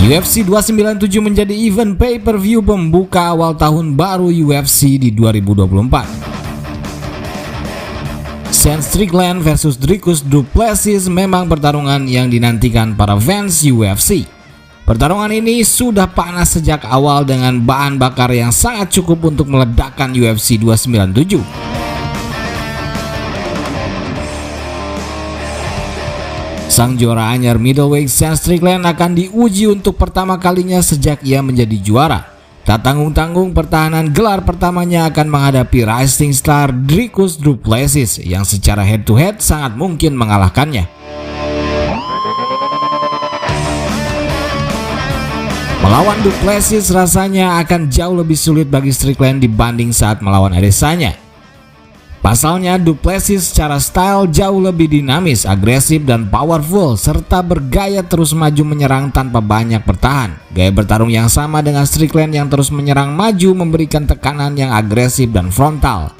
UFC 297 menjadi event pay-per-view pembuka awal tahun baru UFC di 2024. Sean Strickland versus Dricus Du Plessis memang pertarungan yang dinantikan para fans UFC. Pertarungan ini sudah panas sejak awal dengan bahan bakar yang sangat cukup untuk meledakkan UFC 297. Sang juara anyar middleweight Sean Strickland akan diuji untuk pertama kalinya sejak ia menjadi juara. Tak tanggung-tanggung, pertahanan gelar pertamanya akan menghadapi rising star Dricus Du Plessis yang secara head-to-head sangat mungkin mengalahkannya. Melawan Du Plessis rasanya akan jauh lebih sulit bagi Strickland dibanding saat melawan Adesanya. Pasalnya, Du Plessis secara style jauh lebih dinamis, agresif, dan powerful, serta bergaya terus maju menyerang tanpa banyak bertahan. Gaya bertarung yang sama dengan Strickland yang terus menyerang maju memberikan tekanan yang agresif dan frontal.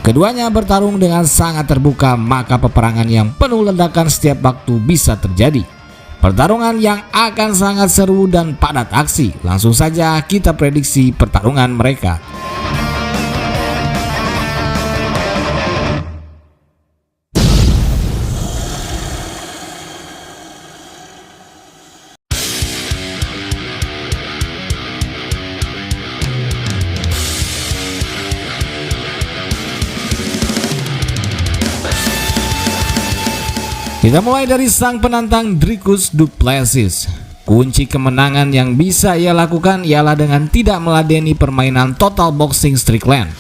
Keduanya bertarung dengan sangat terbuka, maka peperangan yang penuh ledakan setiap waktu bisa terjadi. Pertarungan yang akan sangat seru dan padat aksi. Langsung saja kita prediksi pertarungan mereka. Kita mulai dari sang penantang Dricus Du Plessis. Kunci kemenangan yang bisa ia lakukan ialah dengan tidak meladeni permainan total boxing Strickland.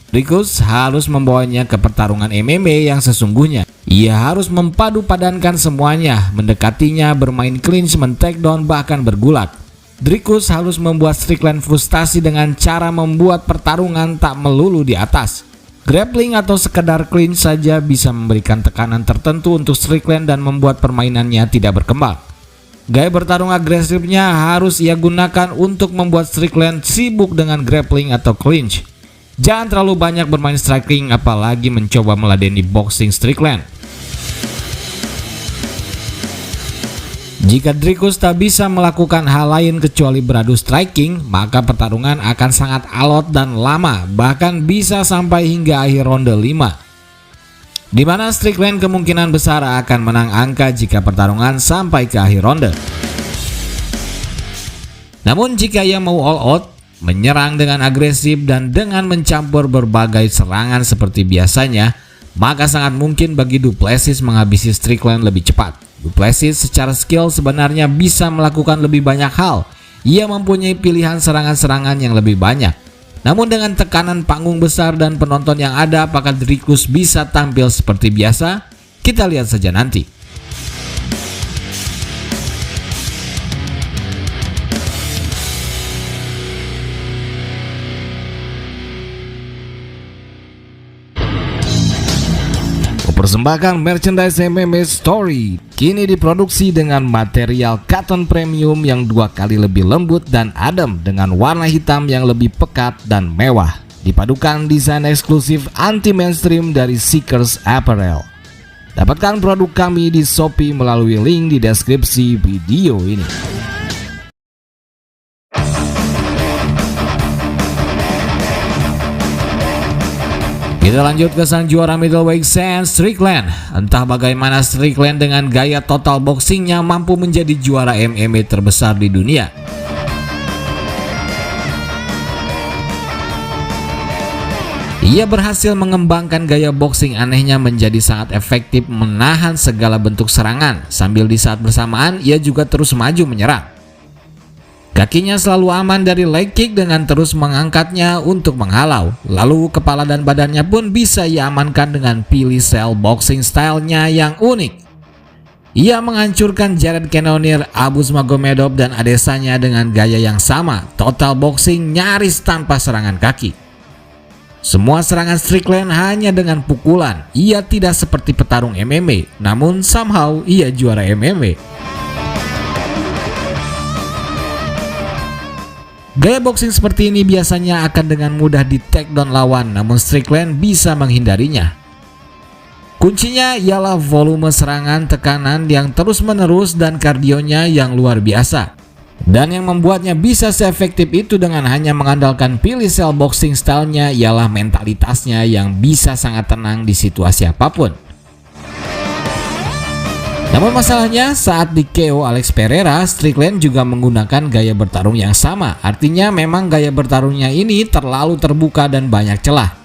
Dricus harus membawanya ke pertarungan MMA yang sesungguhnya. Ia harus mempadu padankan semuanya, mendekatinya, bermain clinch, men-takedown, bahkan bergulat. Dricus harus membuat Strickland frustasi dengan cara membuat pertarungan tak melulu di atas. Grappling atau sekedar clinch saja bisa memberikan tekanan tertentu untuk Strickland dan membuat permainannya tidak berkembang. Gaya bertarung agresifnya harus ia gunakan untuk membuat Strickland sibuk dengan grappling atau clinch. Jangan terlalu banyak bermain striking apalagi mencoba meladeni boxing Strickland. Jika Dricus tak bisa melakukan hal lain kecuali beradu striking, maka pertarungan akan sangat alot dan lama, bahkan bisa sampai hingga akhir ronde 5. Di mana Strickland kemungkinan besar akan menang angka jika pertarungan sampai ke akhir ronde. Namun jika ia mau all out, menyerang dengan agresif dan dengan mencampur berbagai serangan seperti biasanya, maka sangat mungkin bagi Du Plessis menghabisi Strickland lebih cepat. Du Plessis secara skill sebenarnya bisa melakukan lebih banyak hal. Ia mempunyai pilihan serangan-serangan yang lebih banyak. Namun dengan tekanan panggung besar dan penonton yang ada, apakah Dricus bisa tampil seperti biasa? Kita lihat saja nanti. Persembahkan merchandise MMA Story kini diproduksi dengan material cotton premium yang 2 kali lebih lembut dan adem dengan warna hitam yang lebih pekat dan mewah. Dipadukan desain eksklusif anti-mainstream dari Seekers Apparel. Dapatkan produk kami di Shopee melalui link di deskripsi video ini. Kita lanjut ke sang juara middleweight Sean Strickland. Entah bagaimana Strickland dengan gaya total boxingnya mampu menjadi juara MMA terbesar di dunia. Ia berhasil mengembangkan gaya boxing anehnya menjadi sangat efektif menahan segala bentuk serangan, sambil di saat bersamaan ia juga terus maju menyerang. Kakinya selalu aman dari leg kick dengan terus mengangkatnya untuk menghalau. Lalu kepala dan badannya pun bisa ia amankan dengan pilih style boxing stylenya yang unik. Ia menghancurkan Jared Cannonier, Abus Magomedov dan Adesanya dengan gaya yang sama. Total boxing nyaris tanpa serangan kaki. Semua serangan Strickland hanya dengan pukulan. Ia tidak seperti petarung MMA, namun somehow ia juara MMA. Gaya boxing seperti ini biasanya akan dengan mudah di takedown lawan, namun Strickland bisa menghindarinya. Kuncinya ialah volume serangan tekanan yang terus-menerus dan kardionya yang luar biasa. Dan yang membuatnya bisa seefektif itu dengan hanya mengandalkan pilih cell boxing stylenya ialah mentalitasnya yang bisa sangat tenang di situasi apapun. Namun masalahnya saat di KO Alex Pereira, Strickland juga menggunakan gaya bertarung yang sama. Artinya memang gaya bertarungnya ini terlalu terbuka dan banyak celah.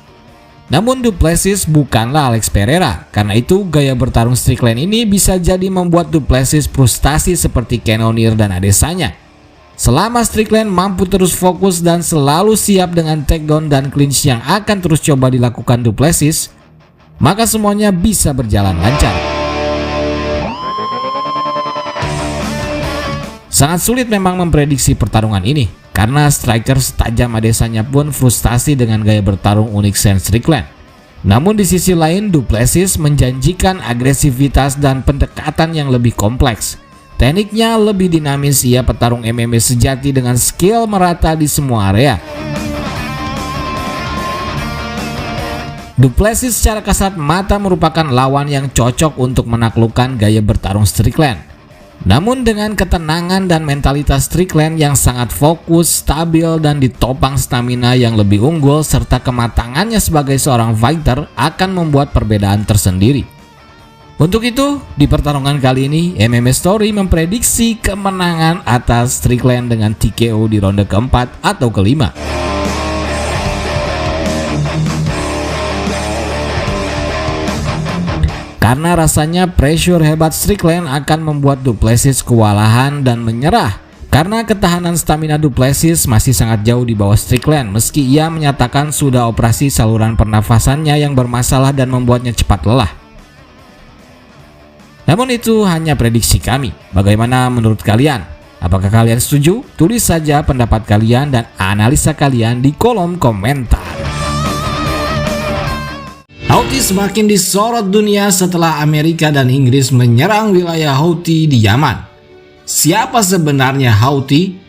Namun Du Plessis bukanlah Alex Pereira, karena itu gaya bertarung Strickland ini bisa jadi membuat Du Plessis frustasi seperti Cannonier dan Adesanya. Selama Strickland mampu terus fokus dan selalu siap dengan takedown dan clinch yang akan terus coba dilakukan Du Plessis, maka semuanya bisa berjalan lancar. Sangat sulit memang memprediksi pertarungan ini, karena striker setajam Adesanya pun frustasi dengan gaya bertarung unik Sean Strickland. Namun di sisi lain, Du Plessis menjanjikan agresivitas dan pendekatan yang lebih kompleks. Tekniknya lebih dinamis, ia petarung MMA sejati dengan skill merata di semua area. Du Plessis secara kasat mata merupakan lawan yang cocok untuk menaklukkan gaya bertarung Strickland. Namun dengan ketenangan dan mentalitas Strickland yang sangat fokus, stabil, dan ditopang stamina yang lebih unggul serta kematangannya sebagai seorang fighter akan membuat perbedaan tersendiri. Untuk itu, di pertarungan kali ini, MMA Story memprediksi kemenangan atas Strickland dengan TKO di ronde keempat atau kelima. Karena rasanya pressure hebat Strickland akan membuat Du Plessis kewalahan dan menyerah. Karena ketahanan stamina Du Plessis masih sangat jauh di bawah Strickland, meski ia menyatakan sudah operasi saluran pernafasannya yang bermasalah dan membuatnya cepat lelah. Namun itu hanya prediksi kami. Bagaimana menurut kalian? Apakah kalian setuju? Tulis saja pendapat kalian dan analisa kalian di kolom komentar. Houthi semakin disorot dunia setelah Amerika dan Inggris menyerang wilayah Houthi di Yaman. Siapa sebenarnya Houthi?